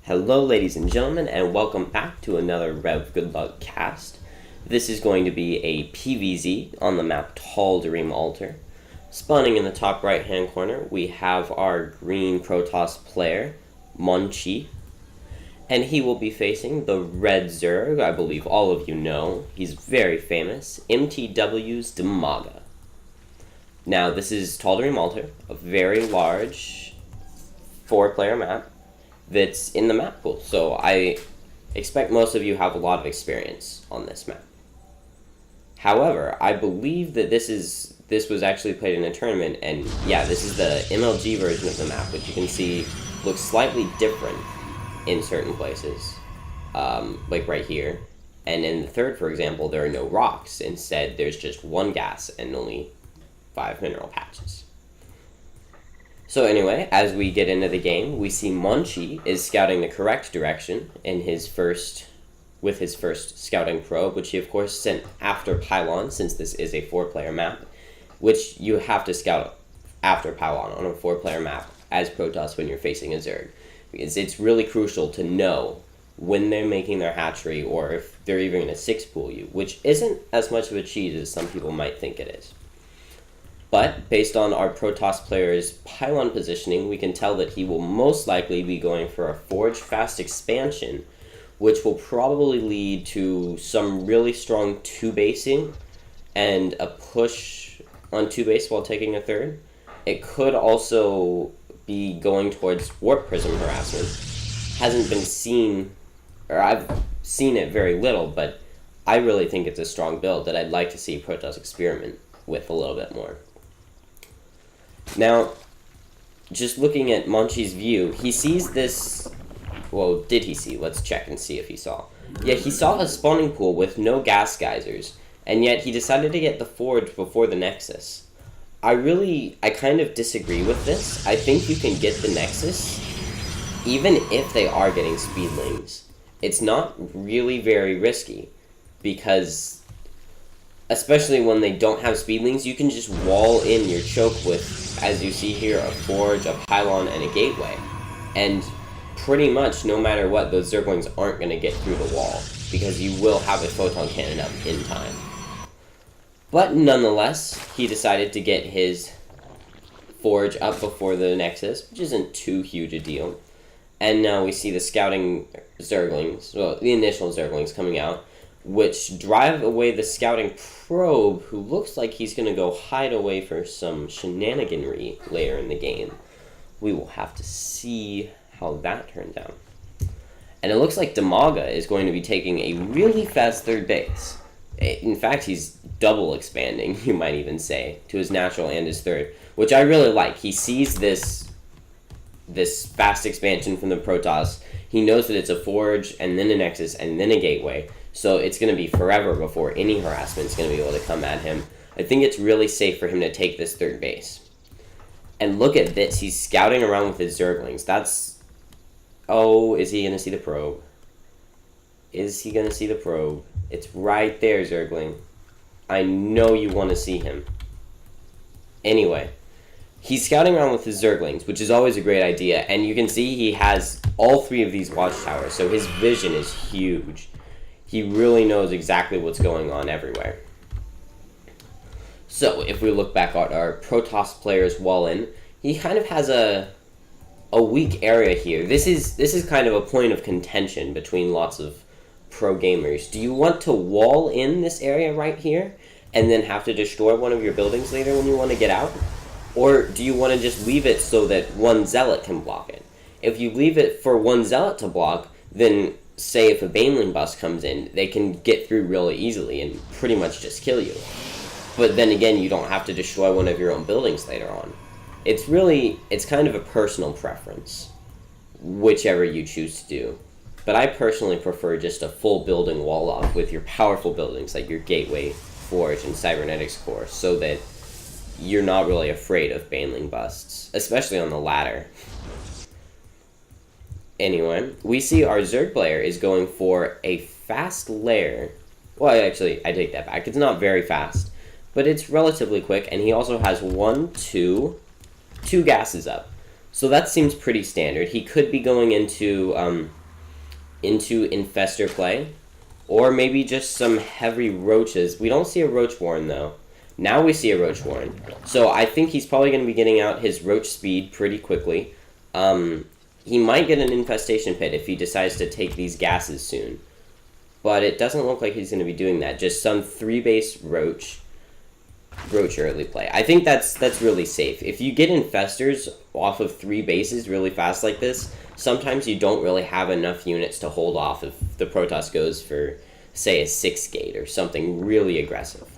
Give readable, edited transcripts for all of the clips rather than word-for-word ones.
Hello ladies and gentlemen, and welcome back to another Rev Good Luck cast. This is going to be a PvZ on the map Tal'darim Altar. Spawning in the top right hand corner, we have our Green Protoss player, Monchi. And he will be facing the Red Zerg, I believe all of you know. He's very famous, MTW's Dimaga. Now this is Tal'darim Altar, a very large 4-player map that's in the map pool, so I expect most of you have a lot of experience on this map. However, I believe that this was actually played in a tournament, and yeah, this is the MLG version of the map, which you can see looks slightly different in certain places, like right here. And in the third, for example, there are no rocks. Instead, there's just one gas and only 5 mineral patches. So anyway, as we get into the game, we see Monchi is scouting the correct direction in with his first scouting probe, which he of course sent after Pylon, since this is a 4-player map, which you have to scout after Pylon on a 4-player map as Protoss when you're facing a Zerg. Because it's really crucial to know when they're making their hatchery or if they're even going to 6-pool you, which isn't as much of a cheat as some people might think it is. But, based on our Protoss player's Pylon positioning, we can tell that he will most likely be going for a Forge Fast expansion, which will probably lead to some really strong 2-basing and a push on 2-base while taking a third. It could also be going towards Warp Prism harassment. Hasn't been seen, or I've seen it very little, but I really think it's a strong build that I'd like to see Protoss experiment with a little bit more. Now, just looking at Monchi's view, he sees this, well, did he see? Let's check and see if he saw. Yeah, he saw a spawning pool with no gas geysers, and yet he decided to get the Forge before the Nexus. I kind of disagree with this. I think you can get the Nexus, even if they are getting speedlings. It's not really very risky, because especially when they don't have speedlings, you can just wall in your choke with, as you see here, a Forge, a Pylon, and a Gateway. And pretty much, no matter what, those Zerglings aren't going to get through the wall, because you will have a Photon Cannon up in time. But nonetheless, he decided to get his Forge up before the Nexus, which isn't too huge a deal. And now we see the scouting Zerglings, well, the initial Zerglings coming out, which drive away the scouting probe, who looks like he's going to go hide away for some shenaniganry later in the game. We will have to see how that turns out. And it looks like Dimaga is going to be taking a really fast third base. In fact, he's double expanding, you might even say, to his natural and his third, which I really like. He sees this fast expansion from the Protoss. He knows that it's a Forge, and then a Nexus, and then a Gateway. So it's going to be forever before any harassment is going to be able to come at him. I think it's really safe for him to take this third base. And look at this. He's scouting around with his Zerglings. That's... Oh, is he going to see the probe? Is he going to see the probe? It's right there, Zergling. I know you want to see him. Anyway, he's scouting around with his Zerglings, which is always a great idea. And you can see he has all 3 of these watchtowers, so his vision is huge. He really knows exactly what's going on everywhere. So, if we look back at our Protoss player's wall in, he kind of has a weak area here. This is kind of a point of contention between lots of pro gamers. Do you want to wall in this area right here, and then have to destroy one of your buildings later when you want to get out? Or do you want to just leave it so that one Zealot can block it? If you leave it for one Zealot to block, then say if a Baneling bus comes in, they can get through really easily and pretty much just kill you. But then again, you don't have to destroy one of your own buildings later on. It's kind of a personal preference, whichever you choose to do. But I personally prefer just a full building wall off with your powerful buildings like your Gateway, Forge, and Cybernetics Core, so that you're not really afraid of Baneling busts, especially on the ladder. Anyway, we see our Zerg player is going for a fast lair. Well, actually, I take that back. It's not very fast, but it's relatively quick, and he also has two gases up, So that seems pretty standard. He could be going into Infestor play, or maybe just some heavy roaches. We don't see a Roach Warren, though. Now we see a Roach Warren. So I think he's probably going to be getting out his Roach speed pretty quickly. He might get an Infestation Pit if he decides to take these gases soon. But it doesn't look like he's going to be doing that. Just some 3-base Roach early play. I think that's really safe. If you get Infestors off of 3 bases really fast like this, sometimes you don't really have enough units to hold off if the Protoss goes for, say, a 6-gate or something really aggressive.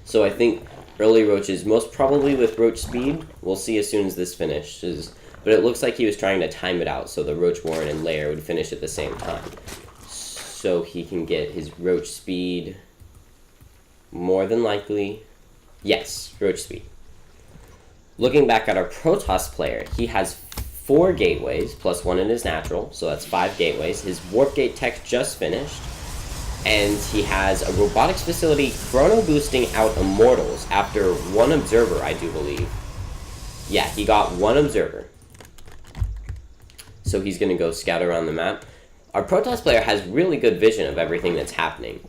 So I think early Roaches, most probably with Roach speed, we'll see as soon as this finishes. But it looks like he was trying to time it out so the Roach Warren and Lair would finish at the same time. So he can get his Roach speed, more than likely. Yes, Roach speed. Looking back at our Protoss player, he has 4 gateways, plus 1 in his natural, so that's 5 gateways. His Warp Gate tech just finished, and he has a robotics facility chrono boosting out Immortals after 1 observer, I do believe. Yeah, he got 1 observer. So he's going to go scout around the map. Our Protoss player has really good vision of everything that's happening.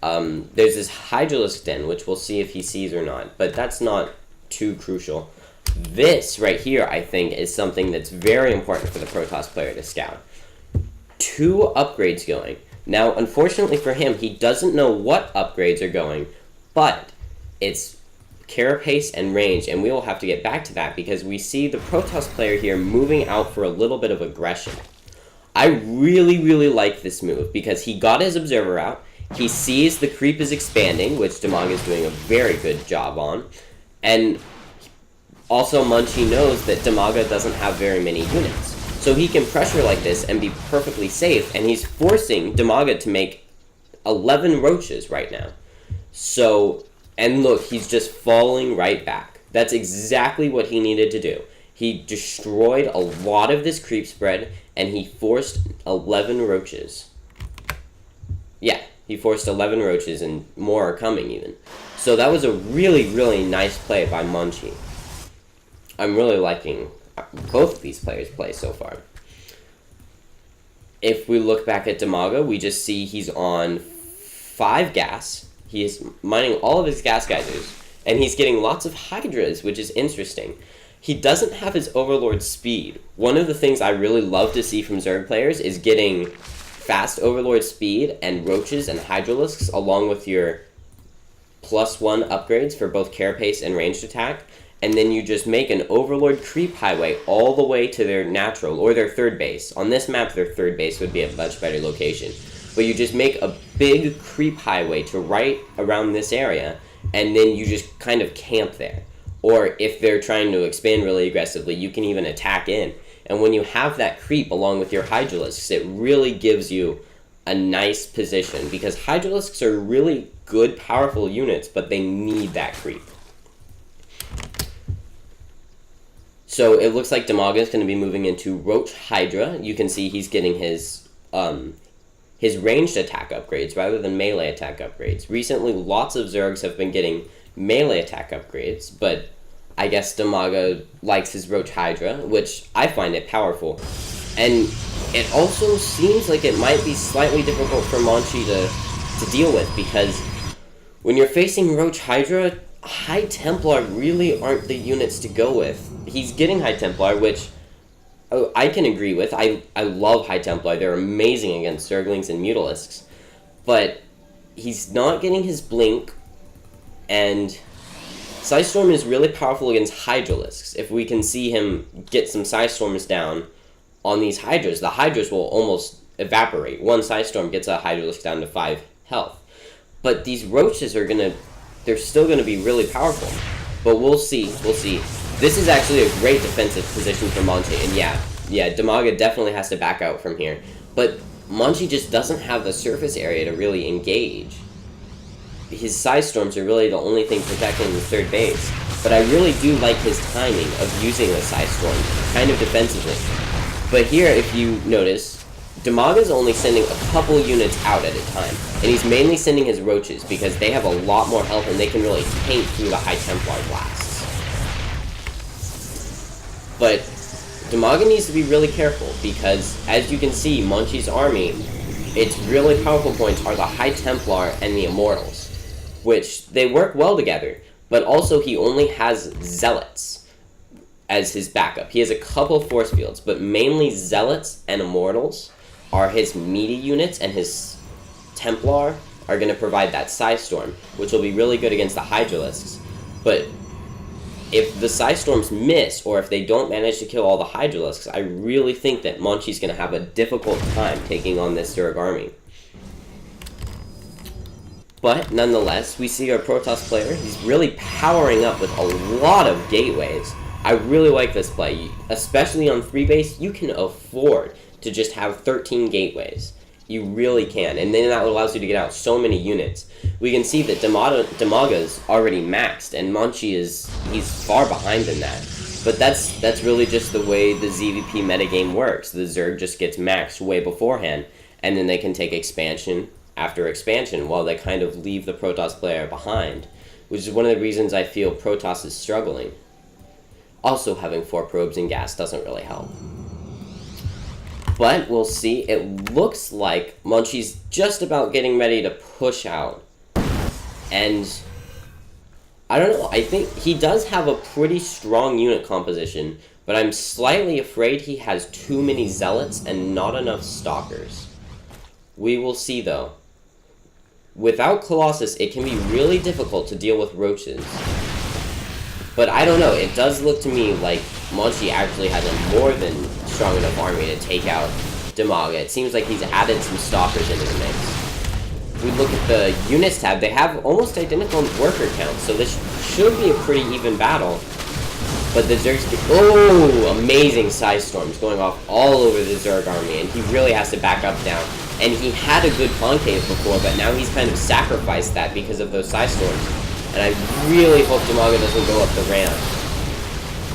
There's this Hydralisk Den, which we'll see if he sees or not, but that's not too crucial. This right here, I think, is something that's very important for the Protoss player to scout. 2 upgrades going. Now, unfortunately for him, he doesn't know what upgrades are going, but it's carapace and range, and we will have to get back to that because we see the Protoss player here moving out for a little bit of aggression. I really, really like this move because he got his observer out. He sees the creep is expanding, which Dimaga is doing a very good job on. And also Monchi knows that Dimaga doesn't have very many units. So he can pressure like this and be perfectly safe, and he's forcing Dimaga to make 11 roaches right now. So, and look, he's just falling right back. That's exactly what he needed to do. He destroyed a lot of this creep spread, and he forced 11 roaches. Yeah, he forced 11 roaches, and more are coming even. So that was a really, really nice play by Monchi. I'm really liking both of these players' play so far. If we look back at Dimaga, we just see he's on 5 gas. He is mining all of his gas geysers, and he's getting lots of Hydras, which is interesting. He doesn't have his Overlord speed. One of the things I really love to see from Zerg players is getting fast Overlord speed and Roaches and Hydralisks along with your +1 upgrades for both carapace and ranged attack, and then you just make an Overlord creep highway all the way to their natural or their 3rd base. On this map, their 3rd base would be a much better location. But you just make a big creep highway to right around this area, and then you just kind of camp there. Or if they're trying to expand really aggressively, you can even attack in. And when you have that creep along with your Hydralisks, it really gives you a nice position, because Hydralisks are really good, powerful units, but they need that creep. So it looks like Dimaga is going to be moving into Roach Hydra. You can see he's getting his ranged attack upgrades rather than melee attack upgrades. Recently, lots of Zergs have been getting melee attack upgrades, but I guess Dimaga likes his Roach Hydra, which I find it powerful. And it also seems like it might be slightly difficult for Monchi to deal with, because when you're facing Roach Hydra, High Templar really aren't the units to go with. He's getting High Templar, which I can agree with. I love High Templar. They're amazing against Zerglings and Mutalisks. But he's not getting his Blink, and Psystorm is really powerful against Hydralisks. If we can see him get some Psystorms down on these Hydras, the Hydras will almost evaporate. 1 Psystorm gets a Hydralisk down to 5 health. But these Roaches they're still going to be really powerful. But we'll see. This is actually a great defensive position for Monchi, and yeah, Dimaga definitely has to back out from here. But Monchi just doesn't have the surface area to really engage. His Psystorms are really the only thing protecting the 3rd base. But I really do like his timing of using the Psystorm, kind of defensively. But here, if you notice, Dimaga's only sending a couple units out at a time. And he's mainly sending his Roaches because they have a lot more health and they can really tank through the High Templar blasts. But Dimaga needs to be really careful, because as you can see, Monchi's army, its really powerful points are the High Templar and the Immortals, which they work well together, but also he only has Zealots as his backup. He has a couple force fields, but mainly Zealots and Immortals are his meaty units, and his Templar are going to provide that Psystorm, which will be really good against the Hydralisks. But if the Psystorms miss, or if they don't manage to kill all the Hydralisks, I really think that Monchi's going to have a difficult time taking on this Zerg army. But, nonetheless, we see our Protoss player. He's really powering up with a lot of gateways. I really like this play. Especially on 3 base, you can afford to just have 13 gateways. You really can, and then that allows you to get out so many units. We can see that Dimaga's already maxed, and Monchi he's far behind in that. But that's really just the way the ZVP metagame works. The Zerg just gets maxed way beforehand, and then they can take expansion after expansion while they kind of leave the Protoss player behind, which is one of the reasons I feel Protoss is struggling. Also, having 4 probes and gas doesn't really help. But we'll see. It looks like Monchi's just about getting ready to push out. And I don't know. I think he does have a pretty strong unit composition, but I'm slightly afraid he has too many Zealots and not enough Stalkers. We will see, though. Without Colossus, it can be really difficult to deal with Roaches. But I don't know. It does look to me like Monchi actually has a more than strong enough army to take out Dimaga. It seems like he's added some Stalkers into the mix. We look at the units tab, they have almost identical worker counts, so this should be a pretty even battle. But the Zerg's... Oh! Amazing Psystorms going off all over the Zerg army, and he really has to back up now. And he had a good concave before, but now he's kind of sacrificed that because of those Psystorms. And I really hope Dimaga doesn't go up the ramp.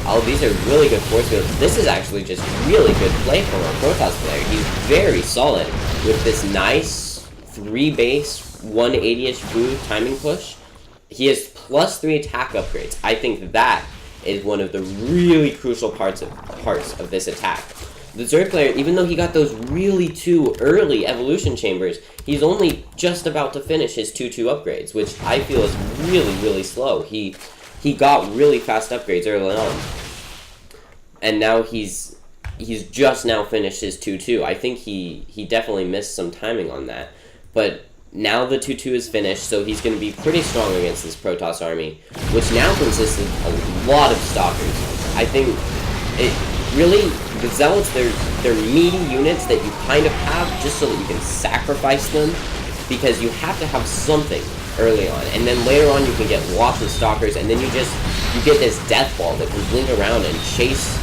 Oh, these are really good force fields. This is actually just really good play from our Protoss player. He's very solid with this nice 3 base, 180-ish food timing push. He has +3 attack upgrades. I think that is one of the really crucial parts of this attack. The Zerg player, even though he got those really 2 early evolution chambers, he's only just about to finish his 2-2 upgrades, which I feel is really, really slow. He got really fast upgrades early on. And now he's just now finished his 2-2. I think he definitely missed some timing on that. But now the 2-2 is finished, so he's going to be pretty strong against this Protoss army, which now consists of a lot of Stalkers. I think it really, the Zealots, they're meaty units that you kind of have just so that you can sacrifice them, because you have to have something early on, and then later on you can get lots of Stalkers, and then you get this death ball that can blink around and chase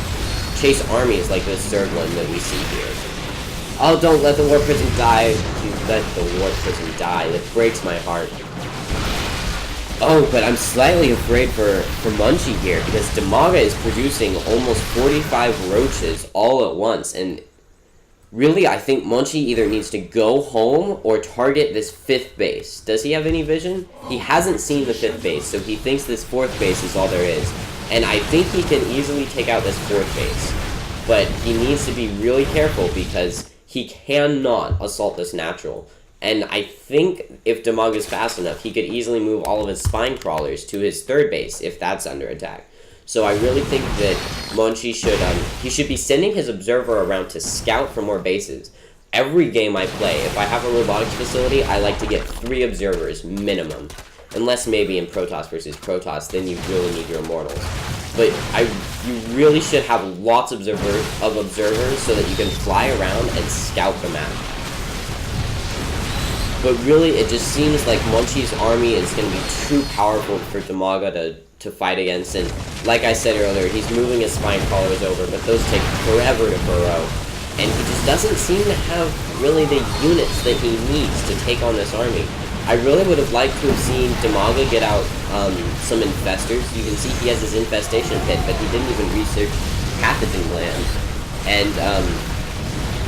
armies like this Zerg one that we see here. Oh, don't let the War Prison die. You let the War Prison die. That breaks my heart. Oh, but I'm slightly afraid for Monchi here, because Dimaga is producing almost 45 Roaches all at once, and really, I think Monchi either needs to go home or target this 5th base. Does he have any vision? He hasn't seen the 5th base, so he thinks this 4th base is all there is. And I think he can easily take out this 4th base. But he needs to be really careful, because he cannot assault this natural. And I think if Dimaga is fast enough, he could easily move all of his Spine Crawlers to his 3rd base if that's under attack. So I really think that Monchi should be sending his Observer around to scout for more bases. Every game I play, if I have a robotics facility, I like to get 3 Observers minimum. Unless maybe in Protoss versus Protoss, then you really need your Immortals. But you really should have lots of observers so that you can fly around and scout the map. But really, it just seems like Monchi's army is going to be too powerful for Dimaga to fight against, and like I said earlier, he's moving his Spine Crawlers over, but those take forever to burrow, and he just doesn't seem to have really the units that he needs to take on this army. I really would have liked to have seen Dimaga get out some infestors. You can see he has his infestation pit, but he didn't even research pathogen gland. And,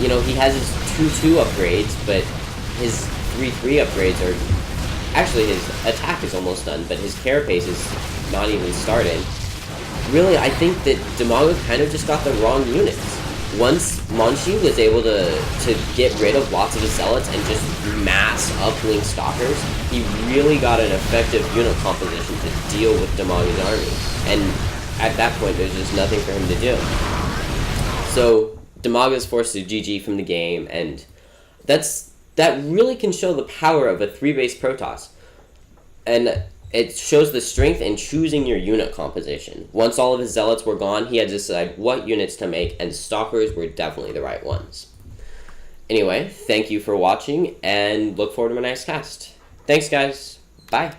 you know, he has his 2-2 upgrades, but his 3-3 upgrades are... Actually, his attack is almost done, but his carapace is not even started. really, I think that Dimaga kind of just got the wrong units. Once Monchi was able to get rid of lots of his zealots and just mass uplink stalkers, he really got an effective unit composition to deal with Dimaga's army. And at that point, there's just nothing for him to do. So Dimaga's forced to GG from the game, and that really can show the power of a 3-base Protoss. And it shows the strength in choosing your unit composition. Once all of his zealots were gone, he had to decide what units to make, and stalkers were definitely the right ones. Anyway, thank you for watching, and look forward to my next cast. Thanks, guys. Bye.